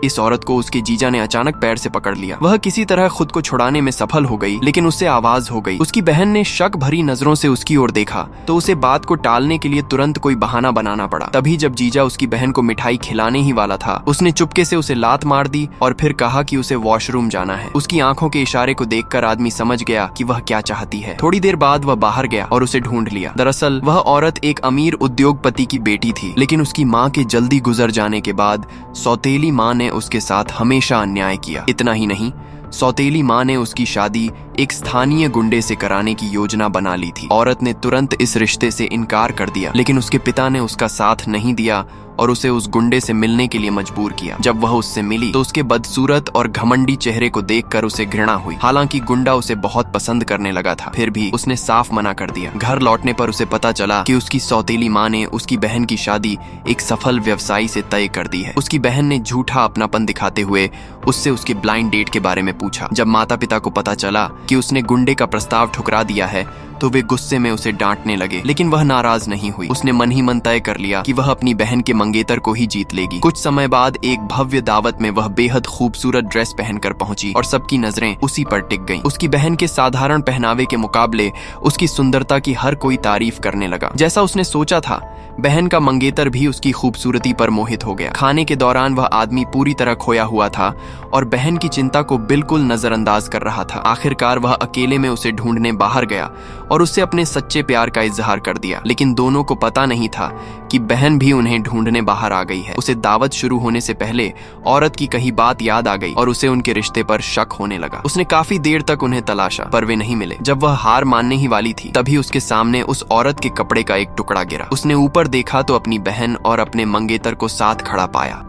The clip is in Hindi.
इस औरत को उसके जीजा ने अचानक पैर से पकड़ लिया। वह किसी तरह खुद को छुड़ाने में सफल हो गई, लेकिन उससे आवाज हो गई। उसकी बहन ने शक भरी नजरों से उसकी ओर देखा तो उसे बात को टालने के लिए तुरंत कोई बहाना बनाना पड़ा। तभी जब जीजा उसकी बहन को मिठाई खिलाने ही वाला था, उसने चुपके से उसे लात मार दी और फिर कहा कि उसे वॉशरूम जाना है। उसकी आंखों के इशारे को देखकर आदमी समझ गया कि वह क्या चाहती है। थोड़ी देर बाद वह बाहर गया और उसे ढूंढ लिया। दरअसल वह औरत एक अमीर उद्योगपति की बेटी थी, लेकिन उसकी माँ के जल्दी गुजर जाने के बाद सौतेली माँ ने उसके साथ हमेशा अन्याय किया। इतना ही नहीं, सौतेली माँ ने उसकी शादी एक स्थानीय गुंडे से कराने की योजना बना ली थी। औरत ने तुरंत इस रिश्ते से इनकार कर दिया, लेकिन उसके पिता ने उसका साथ नहीं दिया और उसे उस गुंडे से मिलने के लिए मजबूर किया। जब वह उससे मिली तो उसके बदसूरत और घमंडी चेहरे को देखकर उसे घृणा हुई। हालांकि गुंडा उसे बहुत पसंद करने लगा था, फिर भी उसने साफ मना कर दिया। घर लौटने पर उसे पता चला कि उसकी सौतेली माँ ने उसकी बहन की शादी एक सफल व्यवसायी से तय कर दी है। उसकी बहन ने झूठा अपनापन दिखाते हुए उससे उसके ब्लाइंड डेट के बारे में पूछा। जब माता पिता को पता चला कि उसने गुंडे का प्रस्ताव ठुकरा दिया है तो वे गुस्से में उसे डांटने लगे, लेकिन वह नाराज नहीं हुई। उसने मन ही मन तय कर लिया कि वह अपनी बहन के मंगेतर को ही जीत लेगी। कुछ समय बाद एक भव्य दावत में वह बेहद खूबसूरत ड्रेस पहनकर पहुंची और सबकी नजरें उसी पर टिक गईं। उसकी बहन के साधारण पहनावे के मुकाबले उसकी सुंदरता की हर कोई तारीफ करने लगा। जैसा उसने सोचा था, बहन का मंगेतर भी उसकी खूबसूरती पर मोहित हो गया। खाने के दौरान वह आदमी पूरी तरह खोया हुआ था और बहन की चिंता को बिल्कुल नजरअंदाज कर रहा था। आखिरकार वह अकेले में उसे ढूंढने बाहर गया और उससे अपने सच्चे प्यार का इजहार कर दिया, लेकिन दोनों को पता नहीं था कि बहन भी उन्हें ढूंढने बाहर आ गई है। उसे दावत शुरू होने से पहले औरत की कही बात याद आ गई और उसे उनके रिश्ते पर शक होने लगा। उसने काफी देर तक उन्हें तलाशा, पर वे नहीं मिले। जब वह हार मानने ही वाली थी, तभी उसके सामने उस औरत के कपड़े का एक टुकड़ा गिरा। उसने ऊपर देखा तो अपनी बहन और अपने मंगेतर को साथ खड़ा पाया।